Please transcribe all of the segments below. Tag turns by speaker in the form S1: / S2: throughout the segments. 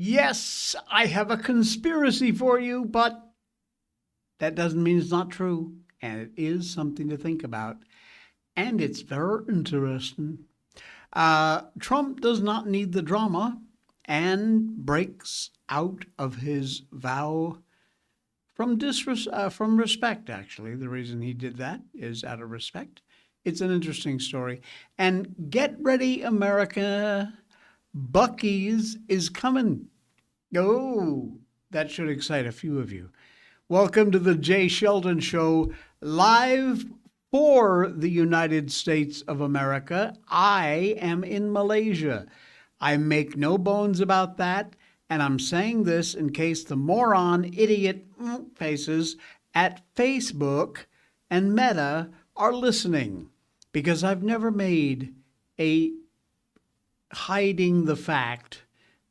S1: Yes, I have a conspiracy for you, but that doesn't mean it's not true. And it is something to think about. And it's very interesting. Trump does not need the drama and breaks out of his vow from respect, actually. The reason he did that is out of respect. It's an interesting story. And get ready, America. Bucky's is coming. Oh, that should excite a few of you. Welcome to the Jay Sheldon Show, live for the United States of America. I am in Malaysia. I make no bones about that, and I'm saying this in case the moron idiot faces at Facebook and Meta are listening, because I've never made a hiding the fact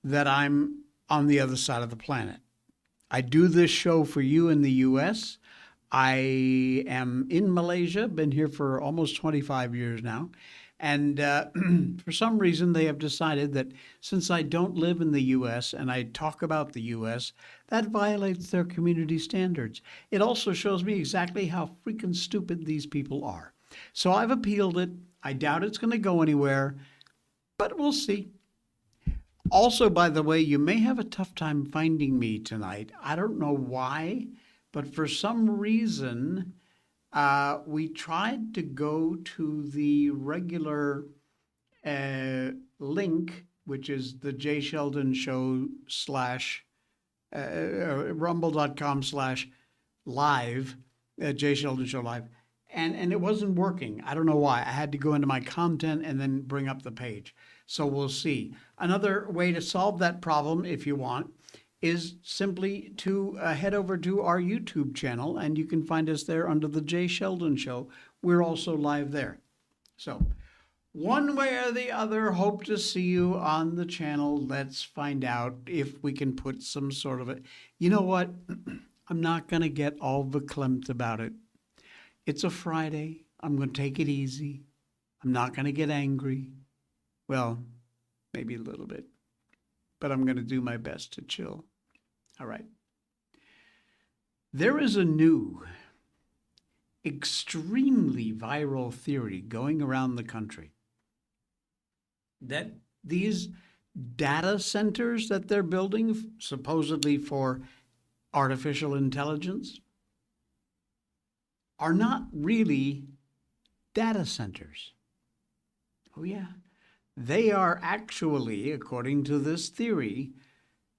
S1: that I'm on the other side of the planet. I do this show for you in the U.S. I am in Malaysia, been here for almost 25 years now. And for some reason, they have decided that since I don't live in the U.S. and I talk about the U.S., that violates their community standards. It also shows me exactly how freaking stupid these people are. So I've appealed it. I doubt it's going to go anywhere, but we'll see. Also, by the way, you may have a tough time finding me tonight. I don't know why, but for some reason, we tried to go to the regular link, which is the Jay Sheldon Show slash rumble.com/live, Jay Sheldon Show live, and it wasn't working. I don't know why. I had to go into my content and then bring up the page. So we'll see. Another way to solve that problem, if you want, is simply to head over to our YouTube channel, and you can find us there under the Jay Sheldon Show. We're also live there. So one way or the other, hope to see you on the channel. Let's find out if we can put some sort of a... You know what? I'm not going to get all verklempt about it. It's a Friday. I'm going to take it easy. I'm not going to get angry. Well, maybe a little bit. But I'm going to do my best to chill. All right. There is a new, extremely viral theory going around the country that these data centers that they're building, supposedly for artificial intelligence, are not really data centers. Oh, yeah. They are actually, according to this theory,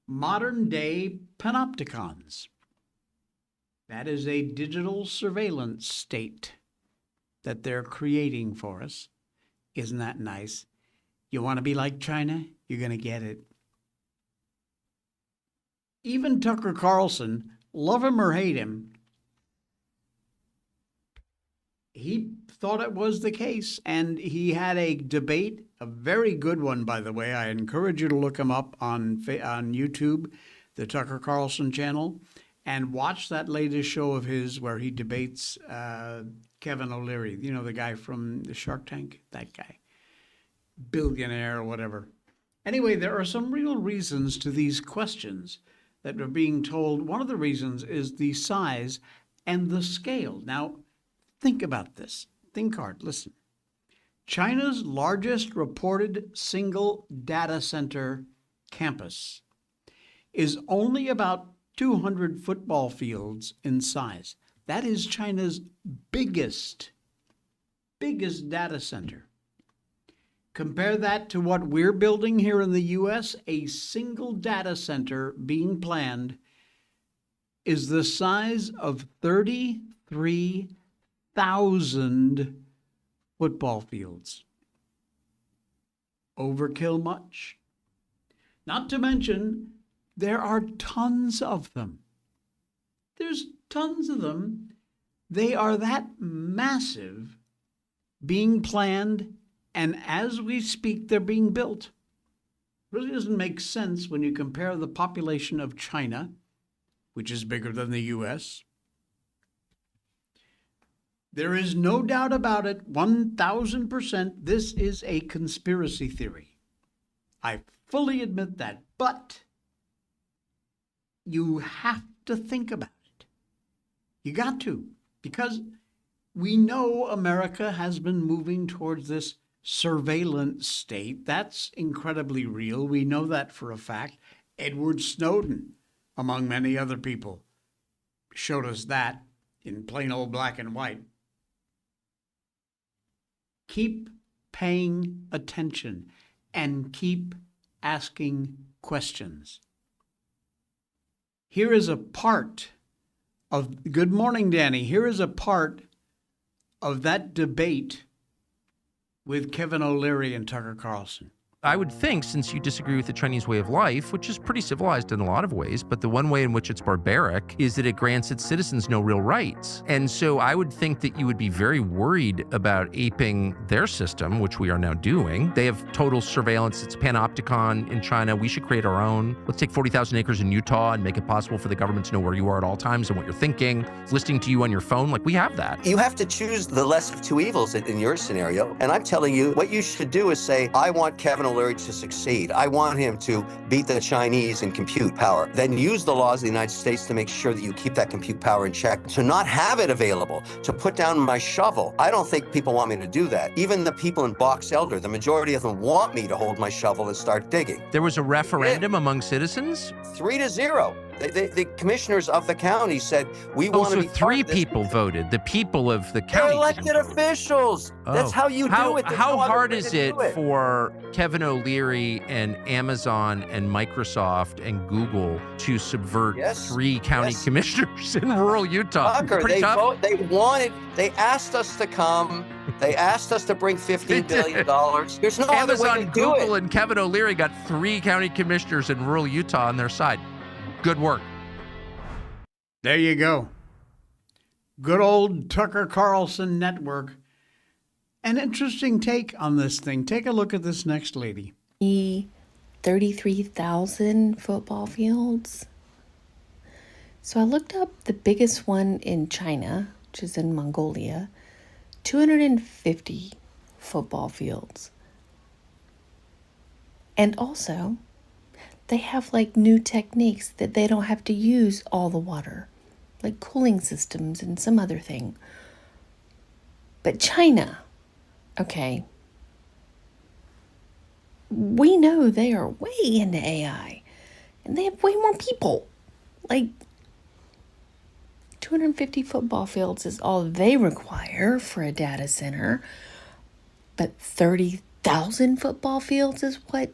S1: modern-day panopticons. That is a digital surveillance state that they're creating for us. Isn't that nice? You want to be like China? You're going to get it. Even Tucker Carlson, love him or hate him, he thought it was the case, and he had a debate, a very good one, by the way. I encourage you to look him up on YouTube, the Tucker Carlson channel, and watch that latest show of his where he debates Kevin O'Leary, you know, the guy from the Shark Tank, that guy, billionaire or whatever. Anyway, there are some real reasons to these questions that are being told. One of the reasons is the size and the scale. Now, think about this. Think hard. Listen. China's largest reported single data center campus is only about 200 football fields in size. That is China's biggest data center. Compare that to what we're building here in the U.S. A single data center being planned is the size of 33,000 football fields. Overkill much? Not to mention, there are tons of them. There's tons of them. They are that massive, being planned, and as we speak, they're being built. It really doesn't make sense when you compare the population of China, which is bigger than the U.S., There is no doubt about it, 1,000%, this is a conspiracy theory. I fully admit that. But you have to think about it. You got to, because we know America has been moving towards this surveillance state. That's incredibly real. We know that for a fact. Edward Snowden, among many other people, showed us that in plain old black and white. Keep paying attention and keep asking questions. Here is a part of, good morning, Danny. Here is a part of that debate with Kevin O'Leary and Tucker Carlson.
S2: I would think, since you disagree with the Chinese way of life, which is pretty civilized in a lot of ways, but the one way in which it's barbaric is that it grants its citizens no real rights. And so I would think that you would be very worried about aping their system, which we are now doing. They have total surveillance. It's panopticon in China. We should create our own. Let's take 40,000 acres in Utah and make it possible for the government to know where you are at all times and what you're thinking, listening to you on your phone. Like, we have that.
S3: You have to choose the less of two evils in your scenario. And I'm telling you, what you should do is say, I want Kevin O'Leary to succeed. I want him to beat the Chinese in compute power. Then use the laws of the United States to make sure that you keep that compute power in check. To not have it available, to put down my shovel. I don't think people want me to do that. Even the people in Box Elder, the majority of them want me to hold my shovel and start digging.
S2: There was a referendum among citizens?
S3: 3-0. The commissioners of the county said, we want to be
S2: so three people voted. The people of the county.
S3: They're elected officials. That's how you do it.
S2: How hard is it for Kevin O'Leary and Amazon and Microsoft and Google to subvert three county commissioners in rural Utah?
S3: Tucker, they asked us to come. They asked us to bring $15 billion. There's no other way to do it.
S2: Google and Kevin O'Leary got three county commissioners in rural Utah on their side. Good work.
S1: There you go. Good old Tucker Carlson Network. An interesting take on this thing. Take a look at this next lady.
S4: 33,000 football fields. So I looked up the biggest one in China, which is in Mongolia, 250 football fields. And also, they have like new techniques that they don't have to use all the water, like cooling systems and some other thing. But China, okay, we know they are way into AI and they have way more people. Like 250 football fields is all they require for a data center, but 30,000 football fields is what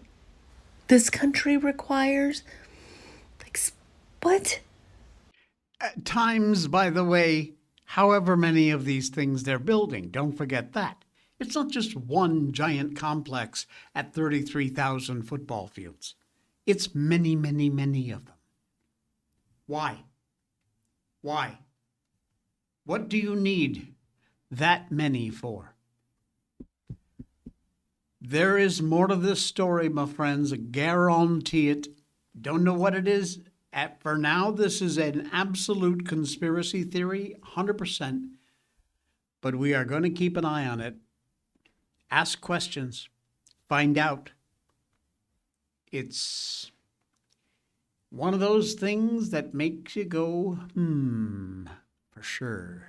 S4: this country requires? Like, what?
S1: At times, by the way, however many of these things they're building, don't forget that. It's not just one giant complex at 33,000 football fields. It's many, many, many of them. Why? Why? What do you need that many for? There is more to this story, my friends. I guarantee it. Don't know what it is. For now, this is an absolute conspiracy theory, 100%. But we are going to keep an eye on it. Ask questions. Find out. It's one of those things that makes you go, for sure.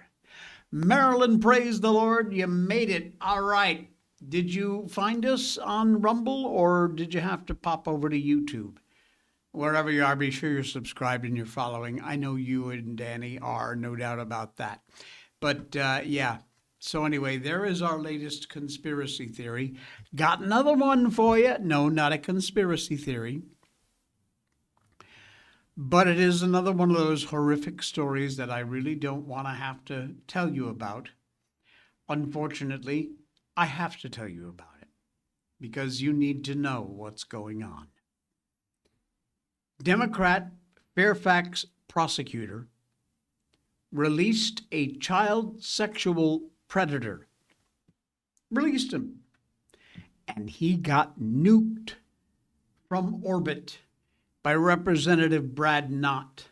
S1: Marilyn, praise the Lord. You made it. All right. Did you find us on Rumble or did you have to pop over to YouTube? Wherever you are, be sure you're subscribed and you're following. I know you and Danny are, no doubt about that. But yeah, so anyway, there is our latest conspiracy theory. Got another one for you. No, not a conspiracy theory. But it is another one of those horrific stories that I really don't want to have to tell you about. Unfortunately, I have to tell you about it because you need to know what's going on. Democrat Fairfax prosecutor released a child sexual predator. Released him. And he got nuked from orbit by Representative Brad Knott,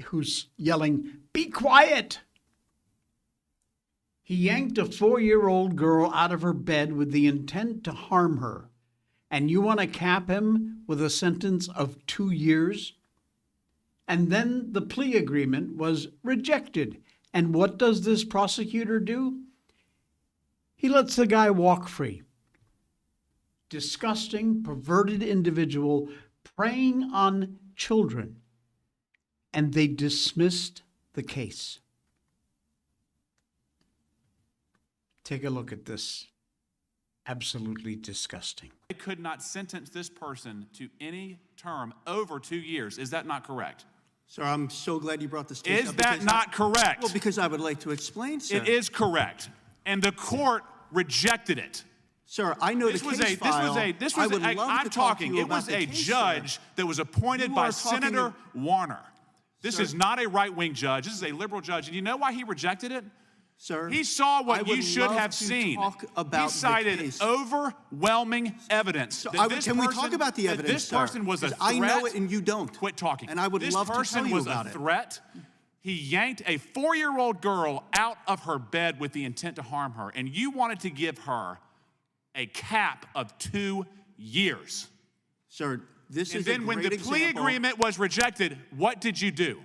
S1: who's yelling, "Be quiet!" He yanked a 4-year-old girl out of her bed with the intent to harm her And you want to cap him with a sentence of 2 years? And then the plea agreement was rejected. And what does this prosecutor do? He lets the guy walk free. Disgusting, perverted individual preying on children. And they dismissed the case. Take a look at this. Absolutely disgusting.
S5: They could not sentence this person to any term over 2 years. Is that not correct?
S6: Sir, I'm so glad you brought this case
S5: Is
S6: up.
S5: that not correct?
S6: Well, because I would like to explain, sir.
S5: It is correct. And the court rejected it.
S6: Sir, I know
S5: This
S6: the
S5: was
S6: case file.
S5: I'm talking. It was a judge that was appointed by Senator Warner. This is not a right-wing judge. This is a liberal judge. And you know why he rejected it?
S6: Sir,
S5: He saw what you should have
S6: to
S5: seen.
S6: talk about
S5: He cited
S6: the case.
S5: overwhelming evidence.
S6: So
S5: that this
S6: can we
S5: person-
S6: talk about the
S5: that
S6: evidence,
S5: This person was a
S6: 'Cause
S5: threat.
S6: I know it and you don't.
S5: Quit talking.
S6: And I would love to tell you about
S5: This person was a threat. He yanked a 4-year-old girl out of her bed with the intent to harm her, and you wanted to give her a cap of 2 years.
S6: Sir, this
S5: And
S6: is
S5: then
S6: a
S5: when
S6: great
S5: the plea
S6: example.
S5: agreement was rejected, what did you do?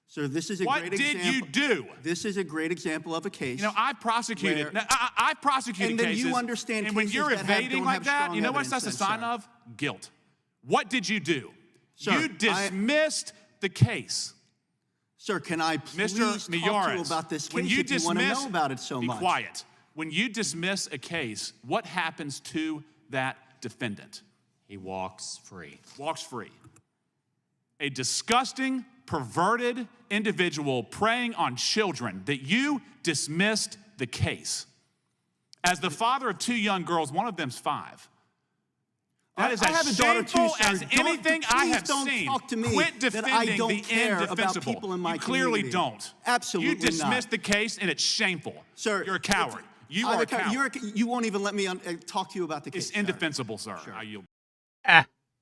S6: Sir, this is a
S5: What
S6: great
S5: did
S6: example.
S5: you do?
S6: This is a great example of a case.
S5: You know, I've prosecuted.
S6: where-
S5: Now, I've prosecuted
S6: And then
S5: cases.
S6: you understand
S5: and when
S6: cases
S5: you're
S6: that have-
S5: evading
S6: don't
S5: like
S6: have
S5: that,
S6: strong
S5: you know what
S6: evidence
S5: that's a
S6: then,
S5: sign
S6: sir.
S5: of? Guilt. What did you do?
S6: Sir,
S5: You dismissed the case.
S6: Sir, can I please
S5: Mr.
S6: talk to you
S5: Miyares,
S6: about this case
S5: when you
S6: if you want to
S5: dismiss,
S6: know about it so
S5: be
S6: much?
S5: quiet. When you dismiss a case, what happens to that defendant?
S7: He walks free.
S5: Walks free. A disgusting, perverted individual preying on children that you dismissed the case. As the father of 2 young girls, one of them's 5. That is
S6: I
S5: as
S6: have a daughter too,
S5: shameful
S6: sir.
S5: as anything I
S6: Please
S5: have
S6: don't
S5: seen.
S6: talk to me
S5: Quit
S6: that I
S5: defending
S6: don't
S5: the
S6: care about
S5: indefensible.
S6: people in my
S5: You clearly
S6: community.
S5: don't.
S6: Absolutely
S5: You dismissed
S6: not.
S5: the case, and it's shameful.
S6: Sir,
S5: You're a coward. You
S6: I'm
S5: are a coward.
S6: You won't even let me talk to you about the case.
S5: It's
S6: sir.
S5: indefensible, sir. I yield.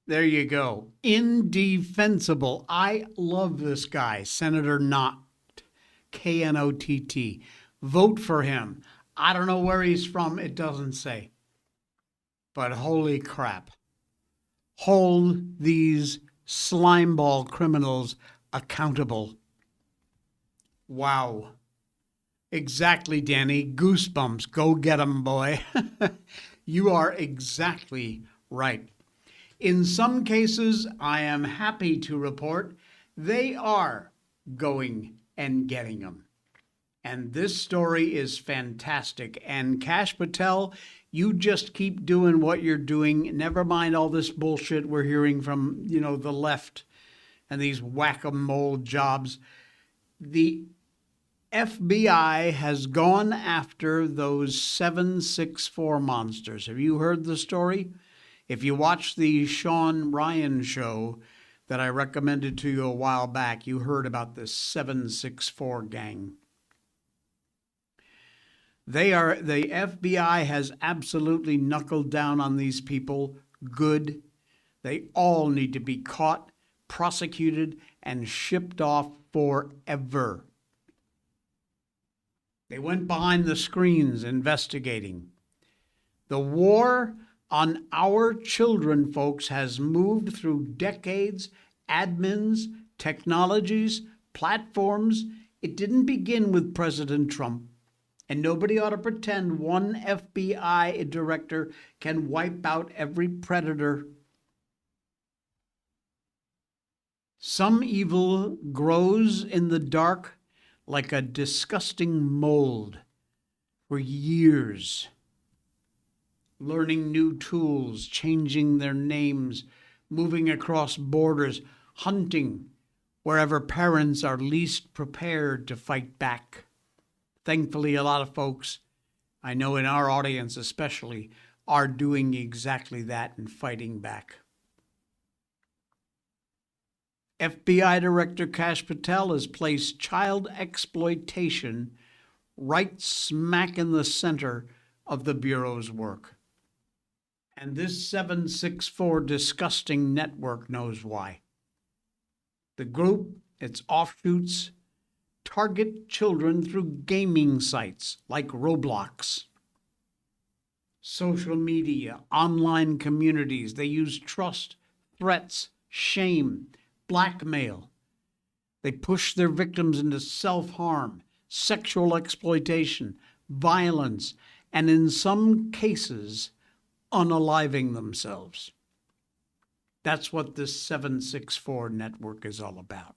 S1: There you go. Indefensible. I love this guy, Senator Knott, Knott. Vote for him. I don't know where he's from. It doesn't say. But holy crap. Hold these slimeball criminals accountable. Wow. Exactly, Danny. Goosebumps. Go get 'em, boy. You are exactly right. In some cases, I am happy to report they are going and getting them. And this story is fantastic. And Kash Patel, you just keep doing what you're doing. Never mind all this bullshit we're hearing from, the left and these whack-a-mole jobs. The FBI has gone after those 764 monsters. Have you heard the story? If you watched the Sean Ryan show that I recommended to you a while back, you heard about this 764 gang. The FBI has absolutely knuckled down on these people good. They all need to be caught, prosecuted, and shipped off forever. They went behind the screens investigating. The war on our children, folks, has moved through decades, admins, technologies, platforms. It didn't begin with President Trump. And nobody ought to pretend one FBI director can wipe out every predator. Some evil grows in the dark like a disgusting mold for years, learning new tools, changing their names, moving across borders, hunting wherever parents are least prepared to fight back. Thankfully, a lot of folks, I know in our audience especially, are doing exactly that and fighting back. FBI Director Kash Patel has placed child exploitation right smack in the center of the Bureau's work. And this 764 disgusting network knows why. The group, its offshoots, target children through gaming sites like Roblox. social media, online communities. They use trust, threats, shame, blackmail. They push their victims into self-harm, sexual exploitation, violence, and in some cases, unaliving themselves. That's what this 764 network is all about.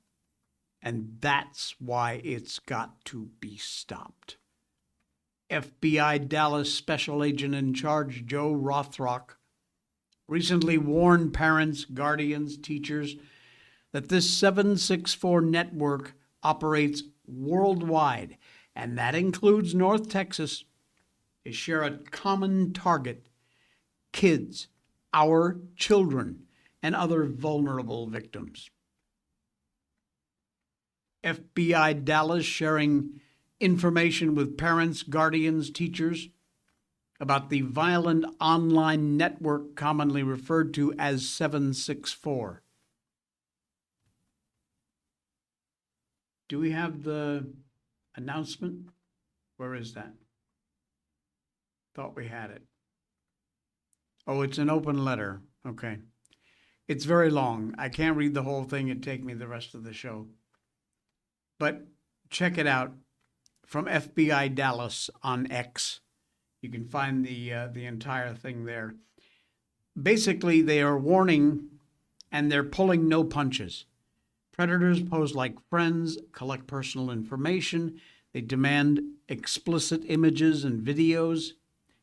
S1: And that's why it's got to be stopped. FBI Dallas Special Agent in Charge Joe Rothrock recently warned parents, guardians, teachers that this 764 network operates worldwide, and that includes North Texas. They share a common target: kids, our children, and other vulnerable victims. FBI Dallas sharing information with parents, guardians, teachers about the violent online network commonly referred to as 764. Do we have the announcement? Where is that? Thought we had it. Oh, it's an open letter. Okay. It's very long. I can't read the whole thing. It'd take me the rest of the show. But check it out from FBI Dallas on X. You can find the entire thing there. Basically, they are warning and they're pulling no punches. Predators pose like friends, collect personal information. They demand explicit images and videos.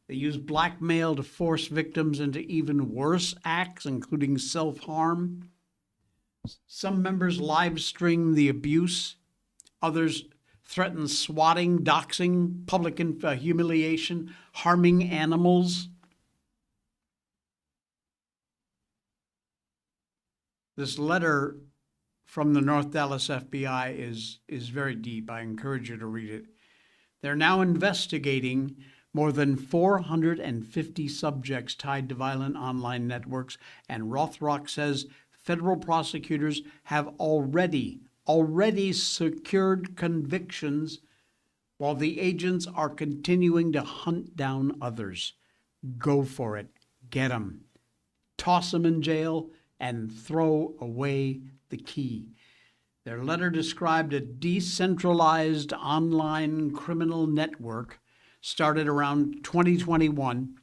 S1: They use blackmail to force victims into even worse acts, including self-harm. Some members live stream the abuse. Others threaten swatting, doxing, public humiliation, harming animals. This letter from the North Dallas FBI is very deep. I encourage you to read it. They're now investigating more than 450 subjects tied to violent online networks, and Rothrock says federal prosecutors have already secured convictions while the agents are continuing to hunt down others. Go for it. Get them. Toss them in jail and throw away the key. Their letter described a decentralized online criminal network started around 2021.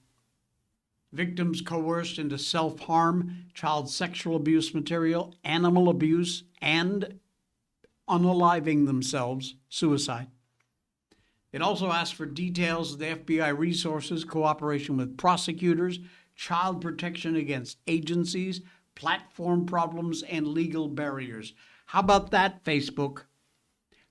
S1: Victims coerced into self-harm, child sexual abuse material, animal abuse, and unaliving themselves, suicide. It also asked for details of the FBI resources, cooperation with prosecutors, child protection against agencies, platform problems, and legal barriers. How about that, Facebook?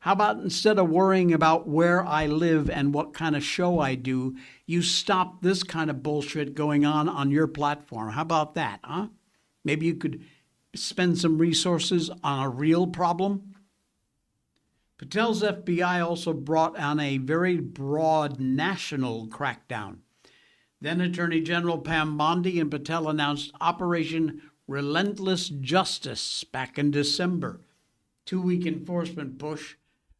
S1: How about instead of worrying about where I live and what kind of show I do, you stop this kind of bullshit going on your platform? How about that, huh? Maybe you could spend some resources on a real problem. Patel's FBI also brought on a very broad national crackdown. Then Attorney General Pam Bondi and Patel announced Operation Relentless Justice back in December. 2-week enforcement push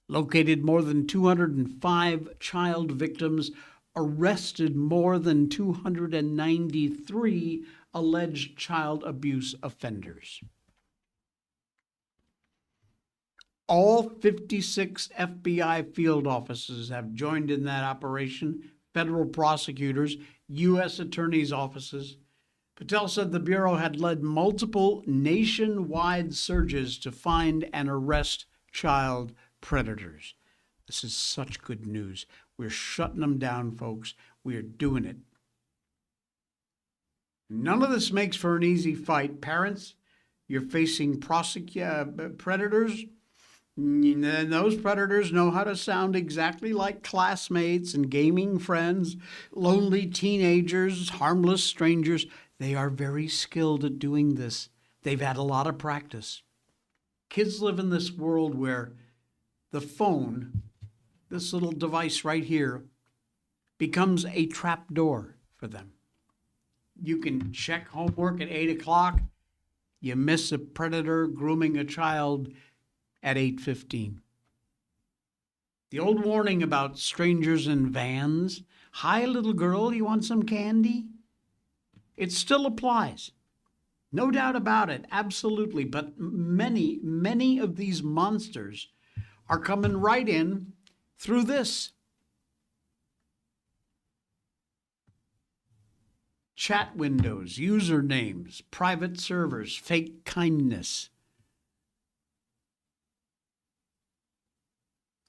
S1: located more than 205 child victims, arrested more than 293 alleged child abuse offenders. All 56 FBI field offices have joined in that operation, federal prosecutors, U.S. attorneys' offices. Patel said the Bureau had led multiple nationwide surges to find and arrest child predators. This is such good news. We're shutting them down, folks. We're doing it. None of this makes for an easy fight. Parents, you're facing predators. And those predators know how to sound exactly like classmates and gaming friends, lonely teenagers, harmless strangers. They are very skilled at doing this. They've had a lot of practice. Kids live in this world where the phone, this little device right here, becomes a trap door for them. You can check homework at 8 o'clock. You miss a predator grooming a child at 8:15. The old warning about strangers in vans. Hi, little girl, you want some candy? It still applies. No doubt about it, absolutely. But many of these monsters are coming right in through this. Chat windows, usernames, private servers, fake kindness.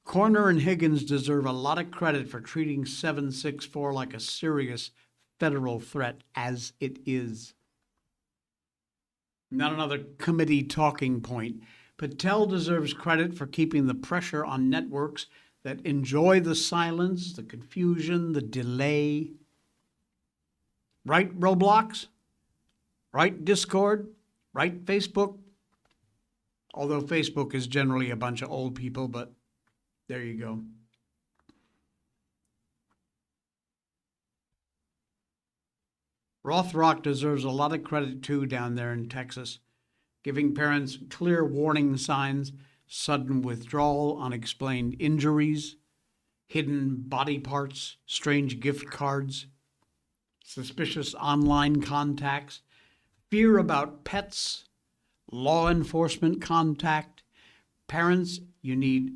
S1: Corner and Higgins deserve a lot of credit for treating 764 like a serious federal threat, as it is. Not another committee talking point. Patel deserves credit for keeping the pressure on networks that enjoy the silence, the confusion, the delay. Right, Roblox? Right, Discord? Right, Facebook? Although Facebook is generally a bunch of old people, but there you go. Rothrock deserves a lot of credit too down there in Texas, giving parents clear warning signs, sudden withdrawal, unexplained injuries, hidden body parts, strange gift cards, suspicious online contacts, fear about pets, law enforcement contact. Parents, you need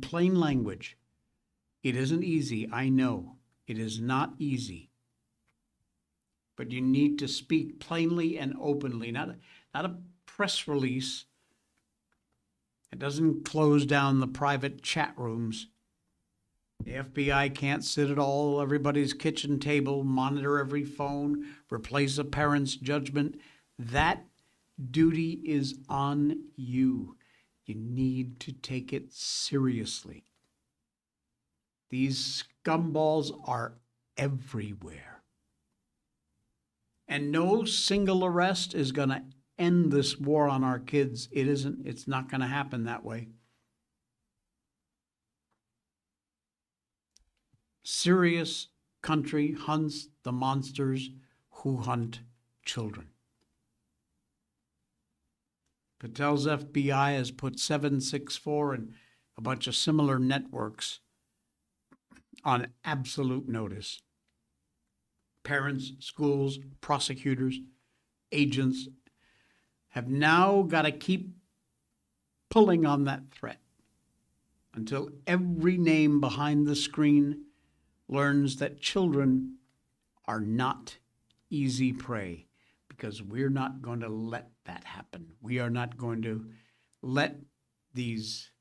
S1: plain language. It isn't easy, I know. It is not easy. But you need to speak plainly and openly, not a press release. It doesn't close down the private chat rooms. The FBI can't sit at everybody's kitchen table, monitor every phone, replace a parent's judgment. That duty is on you. You need to take it seriously. These scumballs are everywhere. And no single arrest is going to end this war on our kids. It isn't. It's not going to happen that way. Serious country hunts the monsters who hunt children. Patel's FBI has put 764 and a bunch of similar networks on absolute notice. Parents, schools, prosecutors, agents have now got to keep pulling on that threat until every name behind the screen learns that children are not easy prey, because we're not going to let that happen. We are not going to let these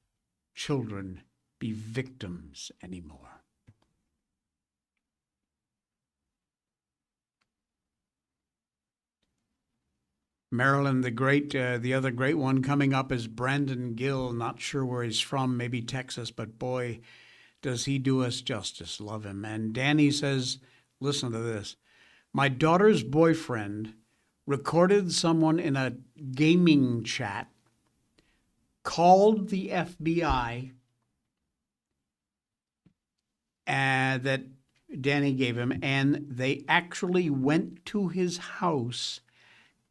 S1: children be victims anymore. Maryland the Great, the other great one coming up is Brandon Gill. Not sure where he's from, maybe Texas, but boy, does he do us justice. Love him. And Danny says, listen to this. My daughter's boyfriend recorded someone in a gaming chat, called the FBI that Danny gave him, and they actually went to his house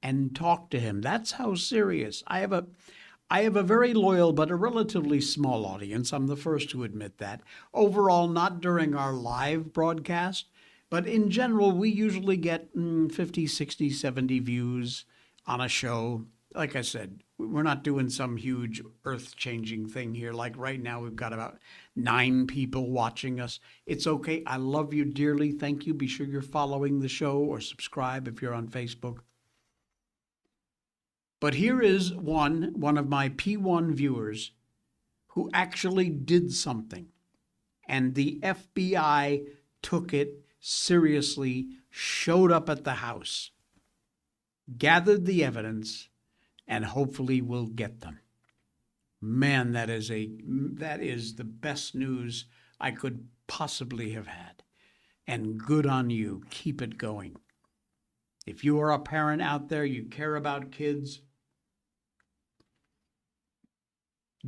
S1: and talk to him. That's how serious. I have a very loyal but a relatively small audience. I'm the first to admit that. Overall, not during our live broadcast, but in general, we usually get 50, 60, 70 views on a show. Like I said, we're not doing some huge earth-changing thing here. Like right now, we've got about 9 people watching us. It's okay. I love you dearly. Thank you. Be sure you're following the show or subscribe if you're on Facebook. But here is one of my P1 viewers who actually did something, and the FBI took it seriously, showed up at the house, gathered the evidence, and hopefully will get them. Man, that is the best news I could possibly have had. And good on you. Keep it going. If you are a parent out there, you care about kids,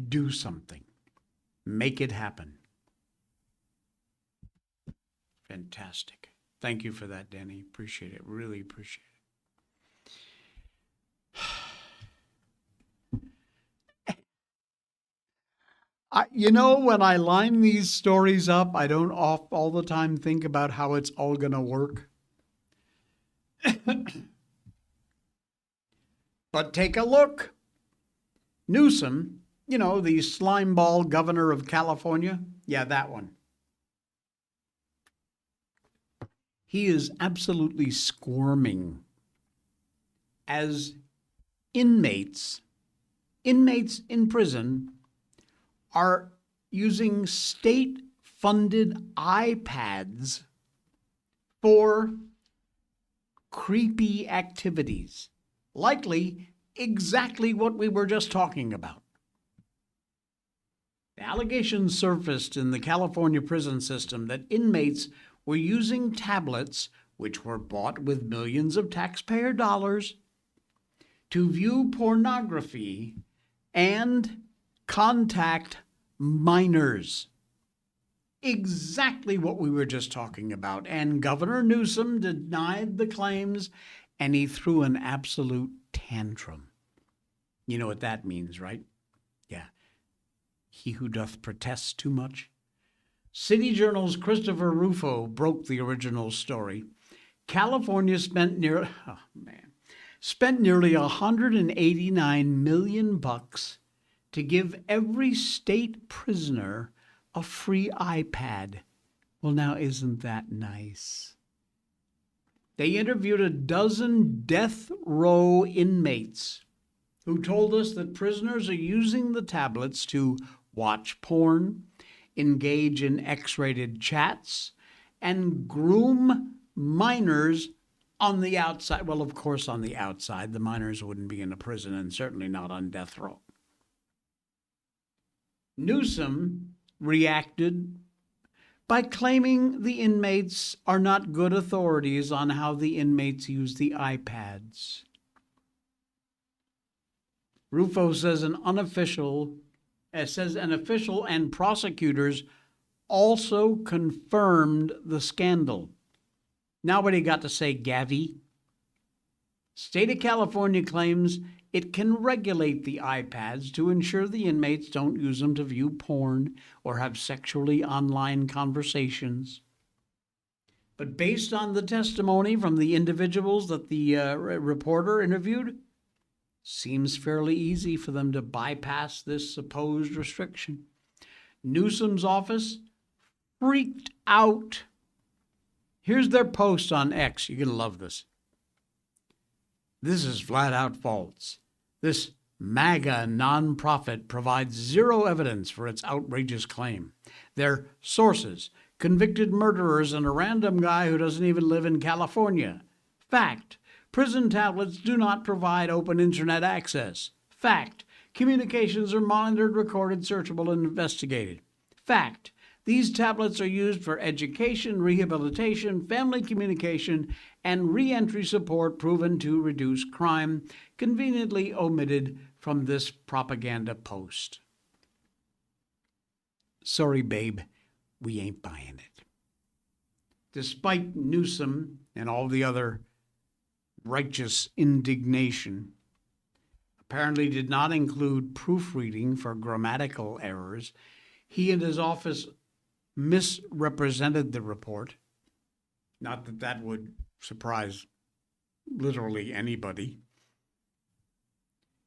S1: do something. Make it happen. Fantastic. Thank you for that, Danny. Appreciate it. Really appreciate it. When I line these stories up, I don't all the time think about how it's all going to work. But take a look. Newsom, the slimeball governor of California. Yeah, that one. He is absolutely squirming as inmates in prison are using state-funded iPads for creepy activities. Likely exactly what we were just talking about. The allegations surfaced in the California prison system that inmates were using tablets, which were bought with millions of taxpayer dollars, to view pornography and contact minors. Exactly what we were just talking about. And Governor Newsom denied the claims, and he threw an absolute tantrum. You know what that means, right? Yeah. He who doth protest too much. City Journal's Christopher Rufo broke the original story. California spent nearly $189 million to give every state prisoner a free iPad. Well, now isn't that nice? They interviewed a dozen death row inmates who told us that prisoners are using the tablets to watch porn, engage in X-rated chats, and groom minors on the outside. Well, of course, on the outside. The minors wouldn't be in a prison, and certainly not on death row. Newsom reacted by claiming the inmates are not good authorities on how the inmates use the iPads. Rufo says an official and prosecutors also confirmed the scandal. Now what do you got to say, Gavi? State of California claims it can regulate the iPads to ensure the inmates don't use them to view porn or have sexually online conversations. But based on the testimony from the individuals that the reporter interviewed, seems fairly easy for them to bypass this supposed restriction. Newsom's office freaked out. Here's their post on X. You're going to love this. This is flat out false. This MAGA nonprofit provides zero evidence for its outrageous claim. Their sources: convicted murderers and a random guy who doesn't even live in California. Fact: prison tablets do not provide open internet access. Fact: communications are monitored, recorded, searchable, and investigated. Fact: these tablets are used for education, rehabilitation, family communication, and re-entry support proven to reduce crime, conveniently omitted from this propaganda post. Sorry, babe, we ain't buying it. Despite Newsom and all the other righteous indignation, apparently did not include proofreading for grammatical errors, he and his office misrepresented the report. Not that that would surprise literally anybody.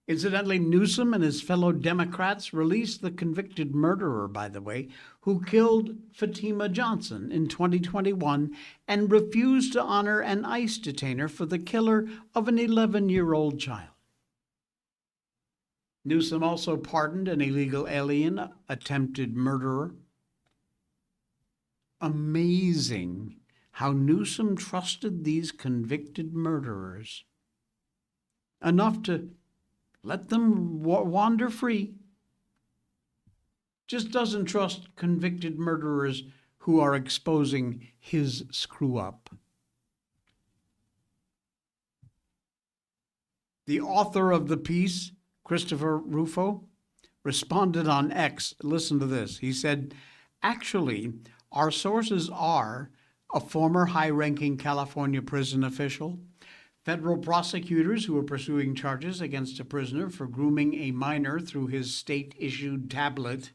S1: Incidentally, Newsom and his fellow Democrats released the convicted murderer, by the way, who killed Fatima Johnson in 2021 and refused to honor an ICE detainer for the killer of an 11-year-old child. Newsom also pardoned an illegal alien, attempted murderer. Amazing how Newsom trusted these convicted murderers enough to let them wander free. Just doesn't trust convicted murderers who are exposing his screw-up. The author of the piece, Christopher Rufo, responded on X. Listen to this. He said, "Actually, our sources are a former high-ranking California prison official, federal prosecutors who are pursuing charges against a prisoner for grooming a minor through his state-issued tablet,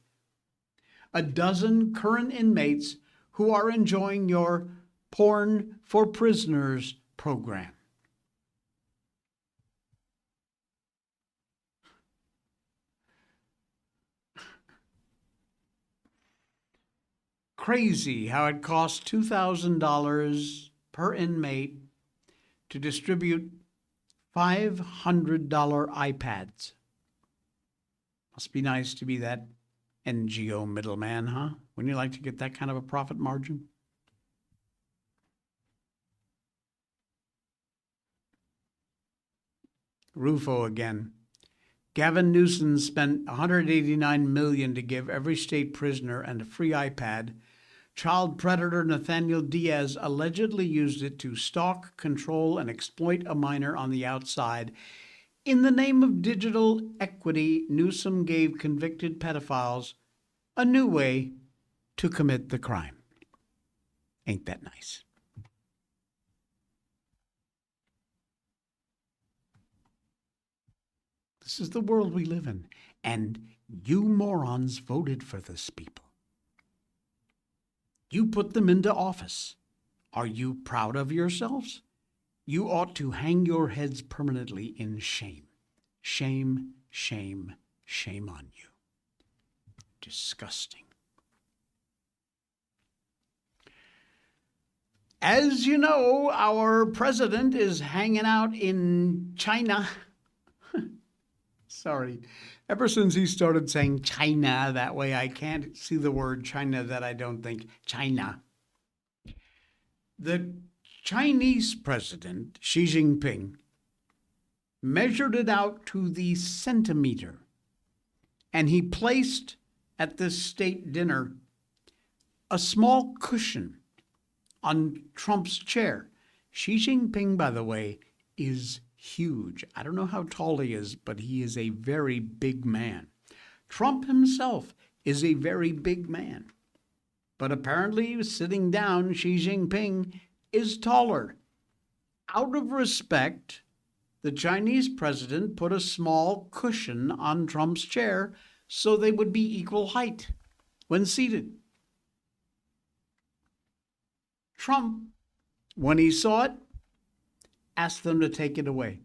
S1: a dozen current inmates who are enjoying your Porn for Prisoners program. Crazy how it costs $2,000 per inmate to distribute $500 iPads. Must be nice to be that NGO middleman, huh? Wouldn't you like to get that kind of a profit margin? Rufo again. Gavin Newsom spent $189 million to give every state prisoner and a free iPad. Child predator Nathaniel Diaz allegedly used it to stalk, control, and exploit a minor on the outside. In the name of digital equity, Newsom gave convicted pedophiles a new way to commit the crime. Ain't that nice? This is the world we live in, and you morons voted for this people. You put them into office. Are you proud of yourselves? You ought to hang your heads permanently in shame. Shame, shame, shame on you. Disgusting. As you know, our president is hanging out in China. Sorry. Ever since he started saying China that way, I can't see the word China that I don't think China. The Chinese president, Xi Jinping, measured it out to the centimeter, and he placed at this state dinner a small cushion on Trump's chair. Xi Jinping, by the way, is huge. I don't know how tall he is, but he is a very big man. Trump himself is a very big man. But apparently, sitting down, Xi Jinping is taller. Out of respect, the Chinese president put a small cushion on Trump's chair so they would be equal height when seated. Trump, when he saw it, asked them to take it away.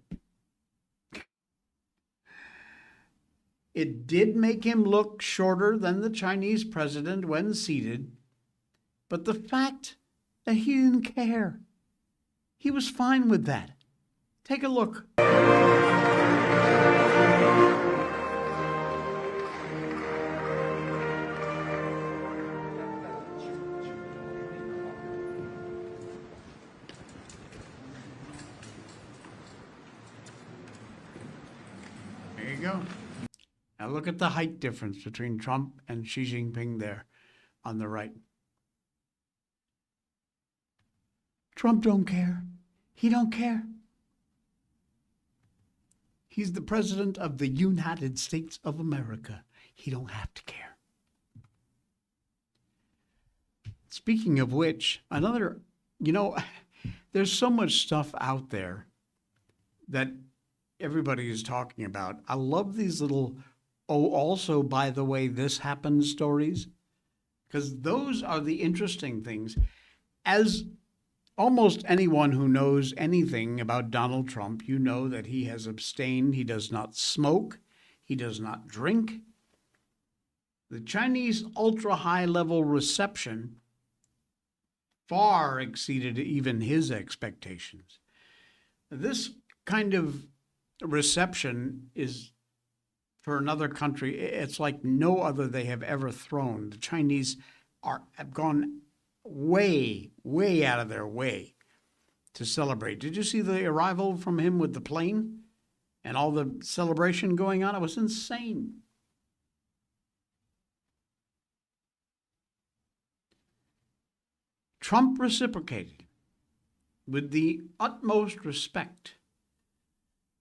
S1: It did make him look shorter than the Chinese president when seated, but the fact that he didn't care, he was fine with that. Take a look. There you go. Now look at the height difference between Trump and Xi Jinping there on the right. Trump don't care. He don't care. He's the president of the United States of America. He don't have to care. Speaking of which, there's so much stuff out there that everybody is talking about. I love these little, also, by the way, this happened stories, because those are the interesting things. As almost anyone who knows anything about Donald Trump, you know that he has abstained. He does not smoke. He does not drink. The Chinese ultra-high-level reception far exceeded even his expectations. This kind of reception is, for another country, it's like no other they have ever thrown. The Chinese have gone way, way out of their way to celebrate. Did you see the arrival from him with the plane and all the celebration going on? It was insane. Trump reciprocated with the utmost respect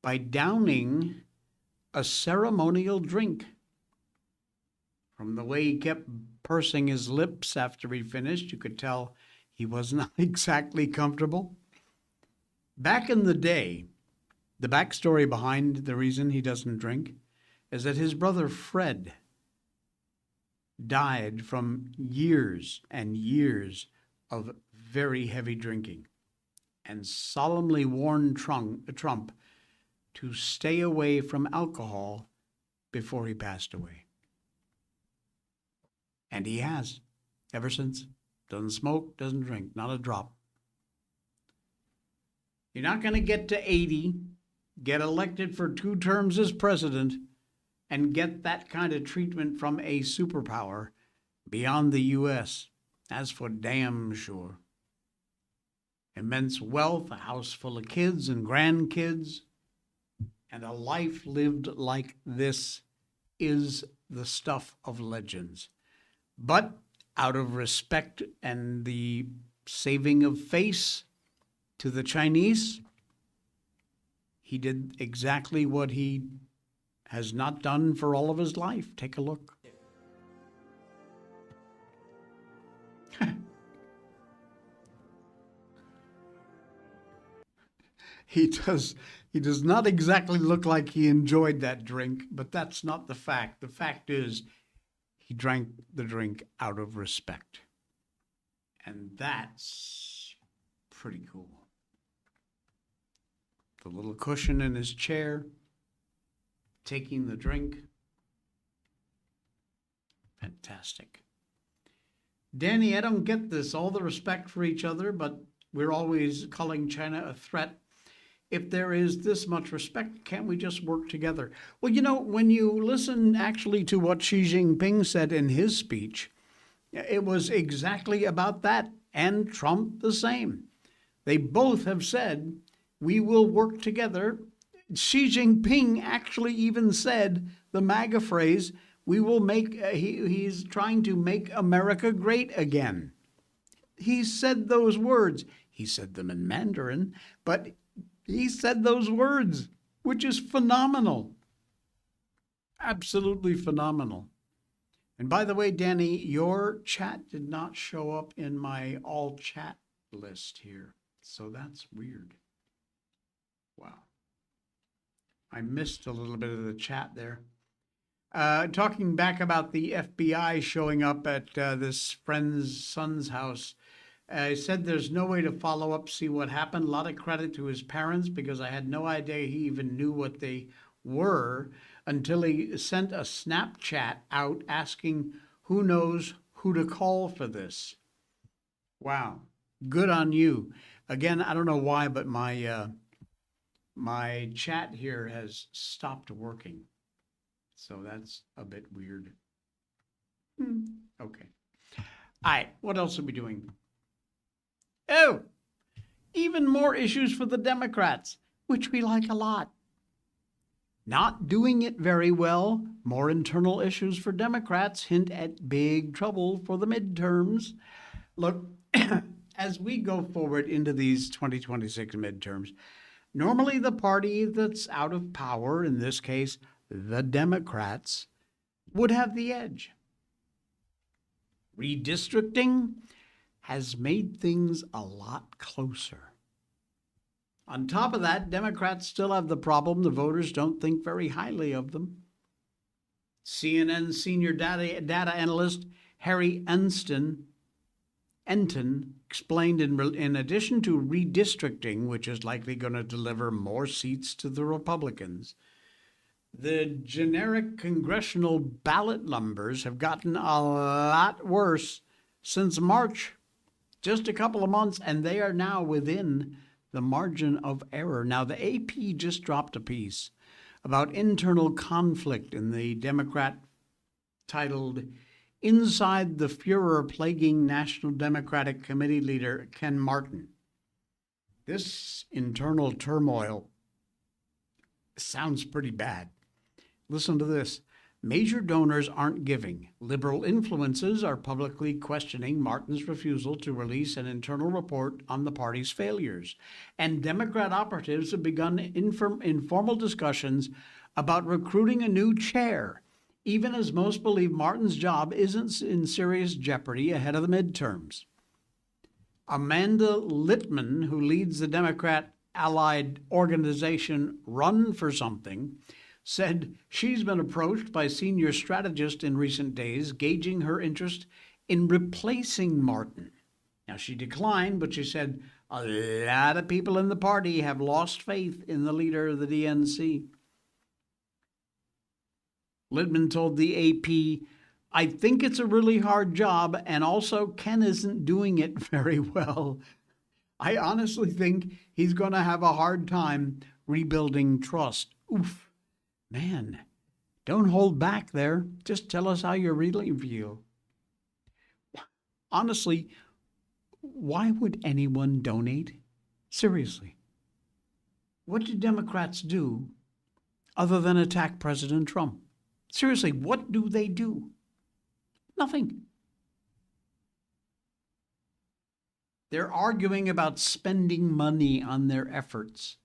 S1: by downing a ceremonial drink. From the way he kept pursing his lips after he finished, you could tell he was not exactly comfortable. Back in the day, the backstory behind the reason he doesn't drink is that his brother Fred died from years and years of very heavy drinking, and solemnly warned Trump to stay away from alcohol before he passed away. And he has, ever since. Doesn't smoke, doesn't drink, not a drop. You're not going to get to 80, get elected for 2 terms as president, and get that kind of treatment from a superpower beyond the U.S. That's for damn sure. Immense wealth, a house full of kids and grandkids, and a life lived like this is the stuff of legends. But out of respect and the saving of face to the Chinese, he did exactly what he has not done for all of his life. Take a look. He does not exactly look like he enjoyed that drink, but that's not the fact. The fact is, he drank the drink out of respect. And that's pretty cool. The little cushion in his chair, taking the drink. Fantastic. Danny, I don't get this. All the respect for each other, but we're always calling China a threat. If there is this much respect, can't we just work together? Well, you know, when you listen actually to what Xi Jinping said in his speech, it was exactly about that, and Trump the same. They both have said, we will work together. Xi Jinping actually even said the MAGA phrase, we will make, he's trying to make America great again. He said those words. He said them in Mandarin, but he said those words, which is phenomenal. Absolutely phenomenal. And by the way, Danny, your chat did not show up in my all chat list here. So that's weird. Wow. I missed a little bit of the chat there. Talking back about the FBI showing up at this friend's son's house. I said there's no way to follow up, see what happened. A lot of credit to his parents because I had no idea he even knew what they were until he sent a Snapchat out asking who knows who to call for this. Wow. Good on you. Again, I don't know why, but my chat here has stopped working. So that's a bit weird. Okay. All right. What else are we doing? Oh, even more issues for the Democrats, which we like a lot. Not doing it very well. More internal issues for Democrats hint at big trouble for the midterms. Look, as we go forward into these 2026 midterms, normally the party that's out of power, in this case, the Democrats, would have the edge. Redistricting has made things a lot closer. On top of that, Democrats still have the problem the voters don't think very highly of them. CNN senior data analyst Harry Enton explained in addition to redistricting, which is likely going to deliver more seats to the Republicans, the generic congressional ballot numbers have gotten a lot worse since March. Just a couple of months, and they are now within the margin of error. Now, the AP just dropped a piece about internal conflict in the Democrat titled Inside the Furor Plaguing National Democratic Committee Leader Ken Martin. This internal turmoil sounds pretty bad. Listen to this. Major donors aren't giving. Liberal influences are publicly questioning Martin's refusal to release an internal report on the party's failures. And Democrat operatives have begun informal discussions about recruiting a new chair, even as most believe Martin's job isn't in serious jeopardy ahead of the midterms. Amanda Littman, who leads the Democrat allied organization Run for Something, said she's been approached by senior strategists in recent days, gauging her interest in replacing Martin. Now, she declined, but she said a lot of people in the party have lost faith in the leader of the DNC. Littman told the AP, "I think it's a really hard job, and also Ken isn't doing it very well. I honestly think he's going to have a hard time rebuilding trust." Oof. Man, don't hold back there. Just tell us how you really feel. Honestly, why would anyone donate? Seriously. What do Democrats do other than attack President Trump? Seriously, what do they do? Nothing. They're arguing about spending money on their efforts.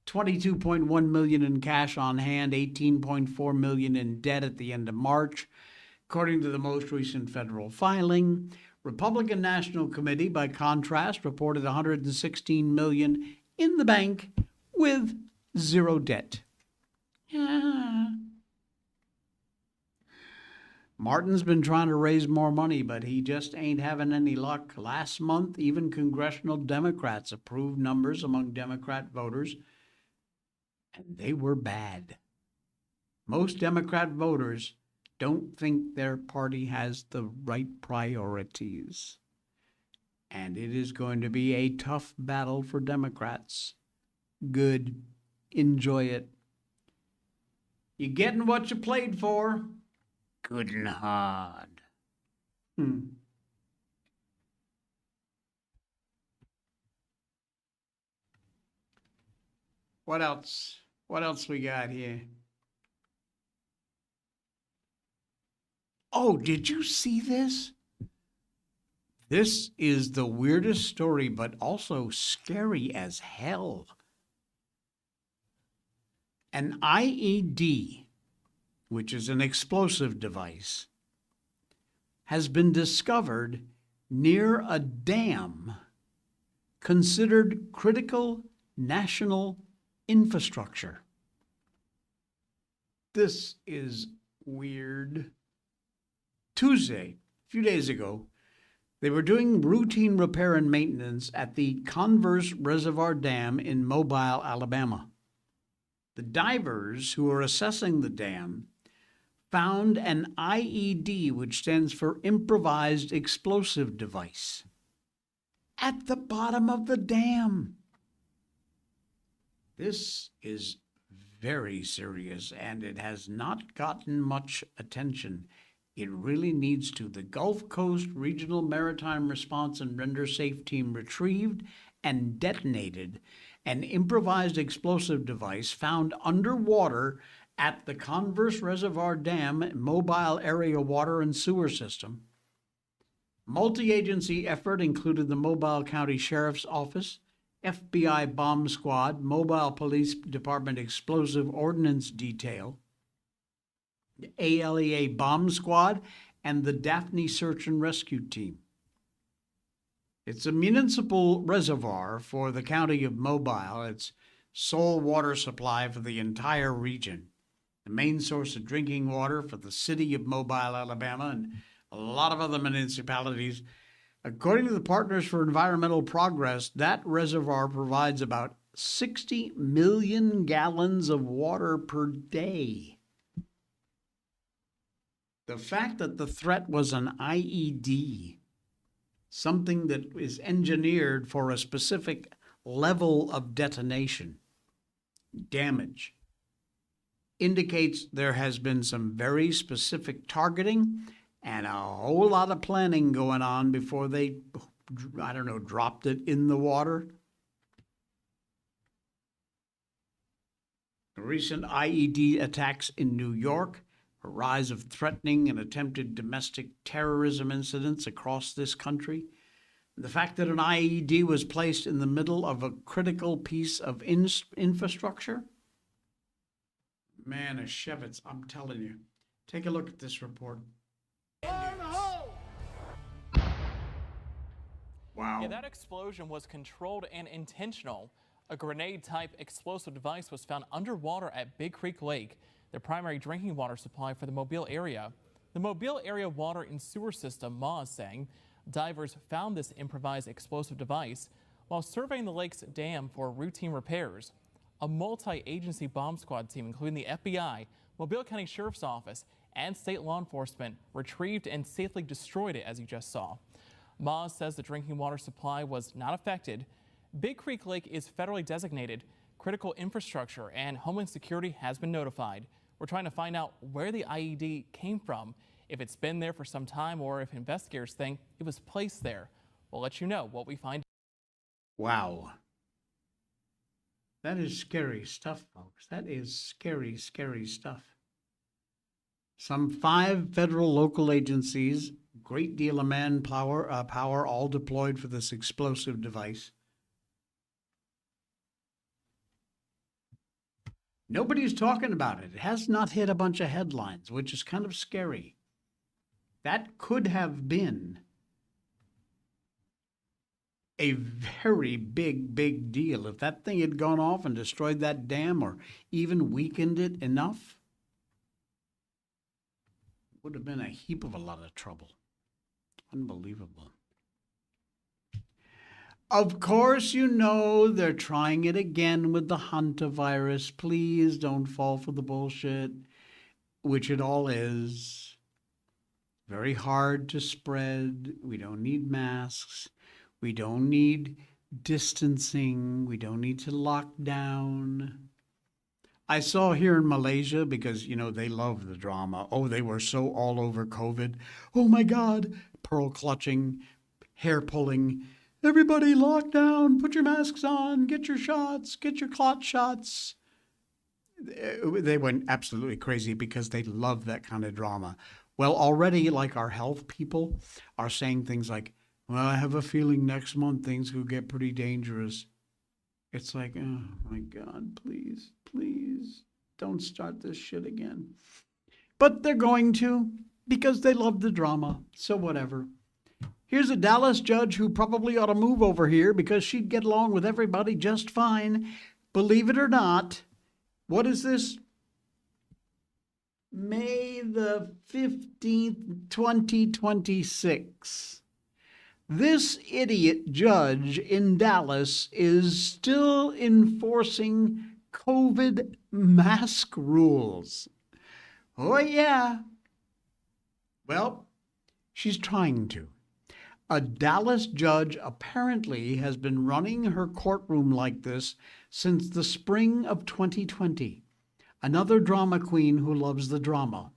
S1: $22.1 million in cash on hand, $18.4 million in debt at the end of March, according to the most recent federal filing. Republican National Committee, by contrast, reported $116 million in the bank with zero debt. Martin's been trying to raise more money, but he just ain't having any luck. Last month, even congressional Democrats approved numbers among Democrat voters, and they were bad. Most Democrat voters don't think their party has the right priorities. And it is going to be a tough battle for Democrats. Good. Enjoy it. You're getting what you played for. Good and hard. What else? What else we got here? Oh, did you see this? This is the weirdest story, but also scary as hell. An IED, which is an explosive device, has been discovered near a dam considered critical national infrastructure. This is weird. Tuesday, a few days ago, they were doing routine repair and maintenance at the Converse Reservoir Dam in Mobile, Alabama. The divers who were assessing the dam found an IED, which stands for Improvised Explosive Device, at the bottom of the dam. This is very serious, and it has not gotten much attention. It really needs to. The Gulf Coast Regional Maritime Response and Render Safe Team retrieved and detonated an improvised explosive device found underwater at the Converse Reservoir Dam Mobile Area Water and Sewer System. Multi-agency effort included the Mobile County Sheriff's Office, FBI Bomb Squad, Mobile Police Department Explosive Ordnance Detail, the ALEA Bomb Squad, and the Daphne Search and Rescue Team. It's a municipal reservoir for the county of Mobile. It's sole water supply for the entire region. The main source of drinking water for the city of Mobile, Alabama, and a lot of other municipalities. According to the Partners for Environmental Progress, that reservoir provides about 60 million gallons of water per day. The fact that the threat was an IED, something that is engineered for a specific level of detonation, damage, indicates there has been some very specific targeting and a whole lot of planning going on before they, dropped it in the water. Recent IED attacks in New York, a rise of threatening and attempted domestic terrorism incidents across this country, the fact that an IED was placed in the middle of a critical piece of infrastructure. Man, Shevitz, I'm telling you. Take a look at this report. Wow.
S8: Yeah, that explosion was controlled and intentional. A grenade-type explosive device was found underwater at Big Creek Lake, the primary drinking water supply for the Mobile area. The Mobile area water and sewer system, MA, is saying divers found this improvised explosive device while surveying the lake's dam for routine repairs. A multi-agency bomb squad team, including the FBI, Mobile County Sheriff's Office, and state law enforcement, retrieved and safely destroyed it, as you just saw. MA says the drinking water supply was not affected. Big Creek Lake is federally designated critical infrastructure, and Homeland Security has been notified. We're trying to find out where the IED came from, if it's been there for some time, or if investigators think it was placed there. We'll let you know what we find.
S1: Wow. That is scary stuff, folks. That is scary, scary stuff. Some 5 federal local agencies, great deal of manpower, power, all deployed for this explosive device. Nobody's talking about it. It has not hit a bunch of headlines, which is kind of scary. That could have been a very big, big deal. If that thing had gone off and destroyed that dam or even weakened it enough, it would have been a heap of a lot of trouble. Unbelievable. Of course, you know they're trying it again with the hantavirus. Please don't fall for the bullshit, which it all is. Very hard to spread. We don't need masks. We don't need distancing. We don't need to lock down. I saw here in Malaysia, because, you know, they love the drama. Oh, they were so all over COVID. Oh, my God. Pearl clutching, hair pulling. Everybody lock down, put your masks on, get your shots, get your clot shots. They went absolutely crazy because they love that kind of drama. Well, already, like, our health people are saying things like, well, I have a feeling next month things will get pretty dangerous. It's like, oh my God, please, please don't start this shit again. But they're going to, because they love the drama, so whatever. Here's a Dallas judge who probably ought to move over here because she'd get along with everybody just fine. Believe it or not, what is this? May the 15th, 2026. This idiot judge in Dallas is still enforcing COVID mask rules. Oh, yeah. Well, she's trying to. A Dallas judge apparently has been running her courtroom like this since the spring of 2020. Another drama queen who loves the drama.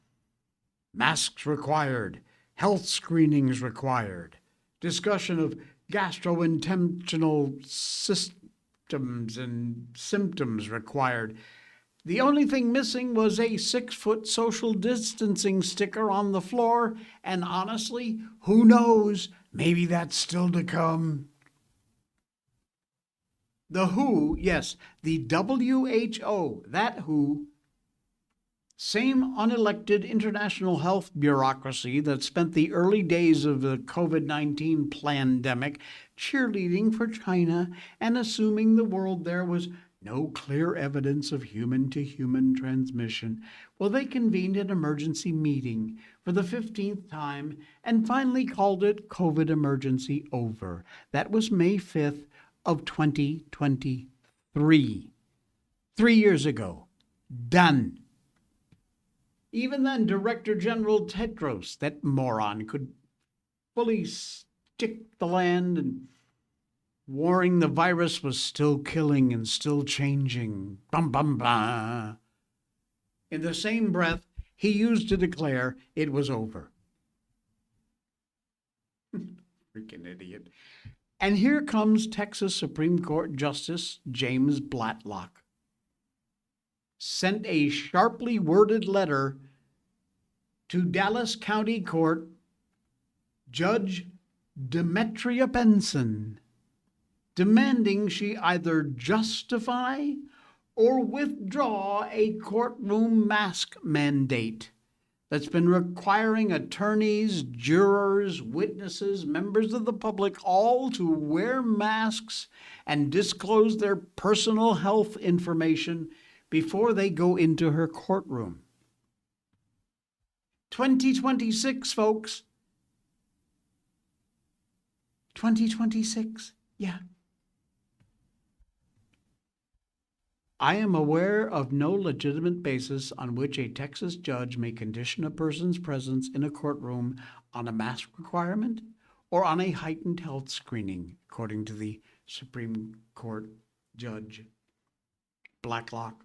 S1: Masks required. Health screenings required. Discussion of gastrointestinal systems and symptoms required. The only thing missing was a 6-foot social distancing sticker on the floor, and honestly, who knows? Maybe that's still to come. The WHO, yes, the WHO, that WHO, same unelected international health bureaucracy that spent the early days of the COVID-19 pandemic cheerleading for China and assuming the world there was no clear evidence of human-to-human transmission. Well, they convened an emergency meeting for the 15th time and finally called it COVID emergency over. That was May 5th of 2023. 3 years ago. Done. Even then, Director General Tedros, that moron, could fully stick the land and warning the virus was still killing and still changing. Bum, bum, bum. In the same breath, he used to declare it was over. Freaking idiot. And here comes Texas Supreme Court Justice James Blacklock. Sent a sharply worded letter to Dallas County Court Judge Demetria Benson, demanding she either justify or withdraw a courtroom mask mandate. that's been requiring attorneys, jurors, witnesses, members of the public all to wear masks and disclose their personal health information before they go into her courtroom. 2026, folks. 2026, yeah. I am aware of no legitimate basis on which a Texas judge may condition a person's presence in a courtroom on a mask requirement or on a heightened health screening, according to the Supreme Court Judge BLACKOUT,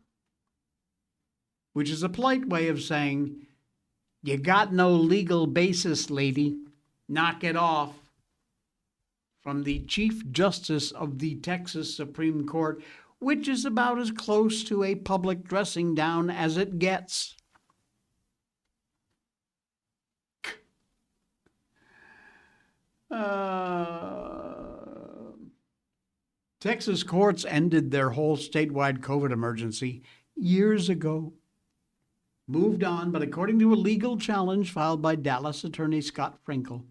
S1: which is a polite way of saying, you got no legal basis, lady. Knock it off. From the Chief Justice of the Texas Supreme Court, which is about as close to a public dressing down as it gets. Texas courts ended their whole statewide COVID emergency years ago. Moved on, but according to a legal challenge filed by Dallas attorney Scott Frankel,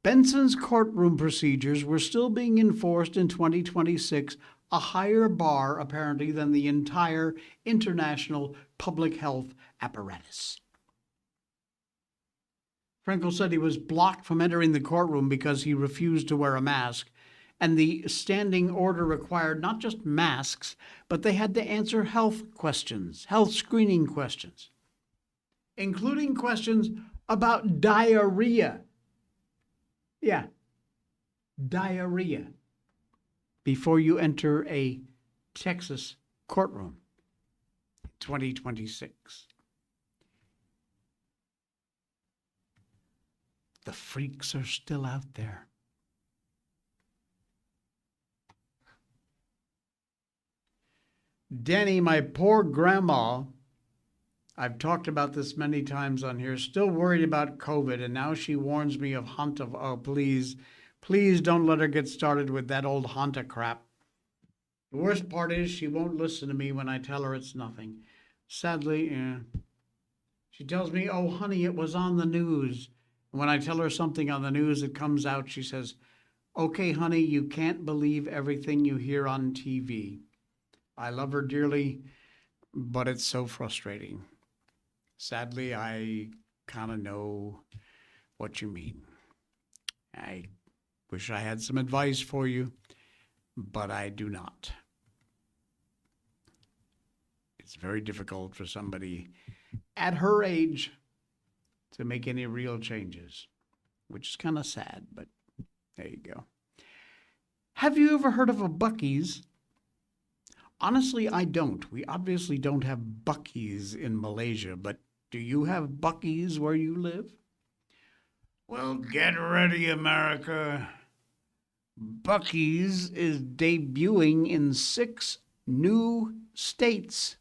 S1: Benson's courtroom procedures were still being enforced in 2026, a higher bar, apparently, than the entire international public health apparatus. Frankel said he was blocked from entering the courtroom because he refused to wear a mask, and the standing order required not just masks, but they had to answer health questions, health screening questions, including questions about diarrhea. Yeah, diarrhea, before you enter a Texas courtroom in 2026. The freaks are still out there. Denny, my poor grandma, I've talked about this many times on here, still worried about COVID, and now she warns me of Hanta. Oh, please don't let her get started with that old Hanta crap. The worst part is she won't listen to me when I tell her it's nothing. Sadly, she tells me, oh, honey, it was on the news. And when I tell her something on the news that comes out, she says, okay, honey, you can't believe everything you hear on TV. I love her dearly, but it's so frustrating. Sadly, I kind of know what you mean. I wish I had some advice for you, but I do not. It's very difficult for somebody at her age to make any real changes, which is kind of sad, but there you go. Have you ever heard of a Buc-ee's? Honestly, I don't. We obviously don't have Buc-ee's in Malaysia, but do you have Buc-ee's where you live? Well, get ready, America. Buc-ee's is debuting in 6 new states,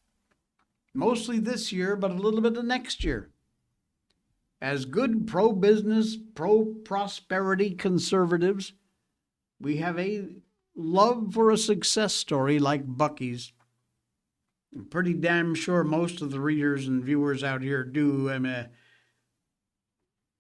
S1: mostly this year, but a little bit of next year. As good pro-business, pro-prosperity conservatives, we have a love for a success story like Buc-ee's. I'm pretty damn sure most of the readers and viewers out here do.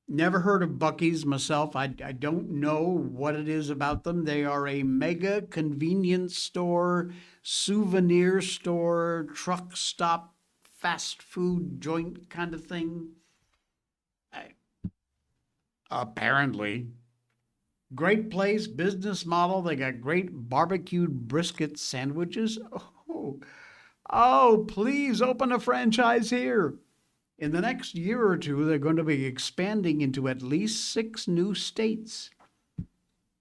S1: Never heard of Buc-ee's myself. I don't know what it is about them. They are a mega convenience store, souvenir store, truck stop, fast food joint kind of thing. Apparently. Great place, business model. They got great barbecued brisket sandwiches. Oh, please open a franchise here. In the next year or two, they're going to be expanding into at least 6 new states.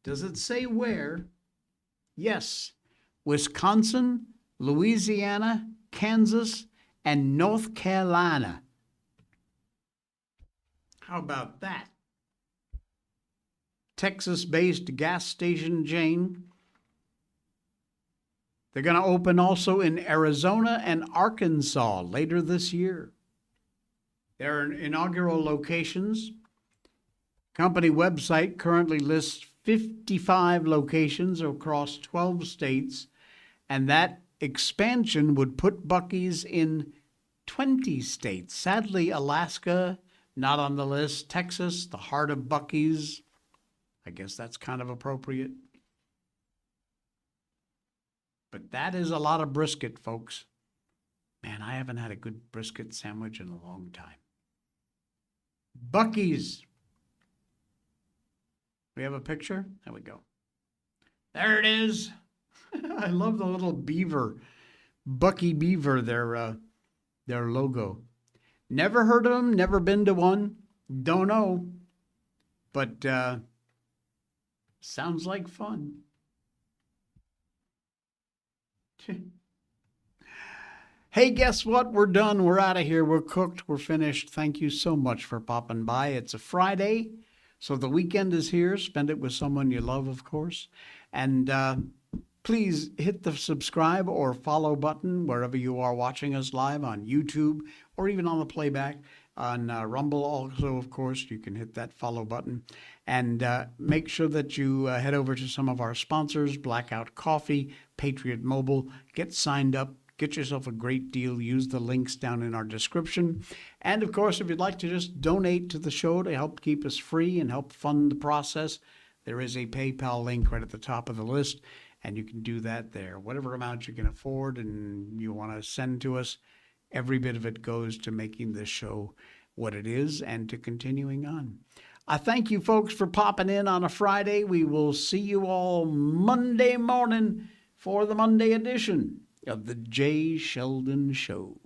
S1: Does it say where? Yes, Wisconsin, Louisiana, Kansas, and North Carolina. How about that? Texas-based gas station chain. They're going to open also in Arizona and Arkansas later this year. Their inaugural locations. Company website currently lists 55 locations across 12 states, and that expansion would put Buc-ee's in 20 states. Sadly, Alaska, not on the list. Texas, the heart of Buc-ee's. I guess that's kind of appropriate. But that is a lot of brisket, folks. Man, I haven't had a good brisket sandwich in a long time. Buc-ee's. We have a picture? There we go. There it is. I love the little beaver. Bucky Beaver, their logo. Never heard of them, never been to one. Don't know. But sounds like fun. Hey, guess what? We're done. We're out of here. We're cooked. We're finished. Thank you so much for popping by. It's a Friday, so the weekend is here. Spend it with someone you love, of course. And please hit the subscribe or follow button wherever you are watching us live on YouTube or even on the playback on Rumble. Also, of course, you can hit that follow button. And make sure that you head over to some of our sponsors, Blackout Coffee, Patriot Mobile. Get signed up. Get yourself a great deal. Use the links down in our description. And, of course, if you'd like to just donate to the show to help keep us free and help fund the process, there is a PayPal link right at the top of the list, and you can do that there. Whatever amount you can afford and you want to send to us, every bit of it goes to making this show what it is and to continuing on. I thank you folks for popping in on a Friday. We will see you all Monday morning for the Monday edition of the Jay Sheldon Show.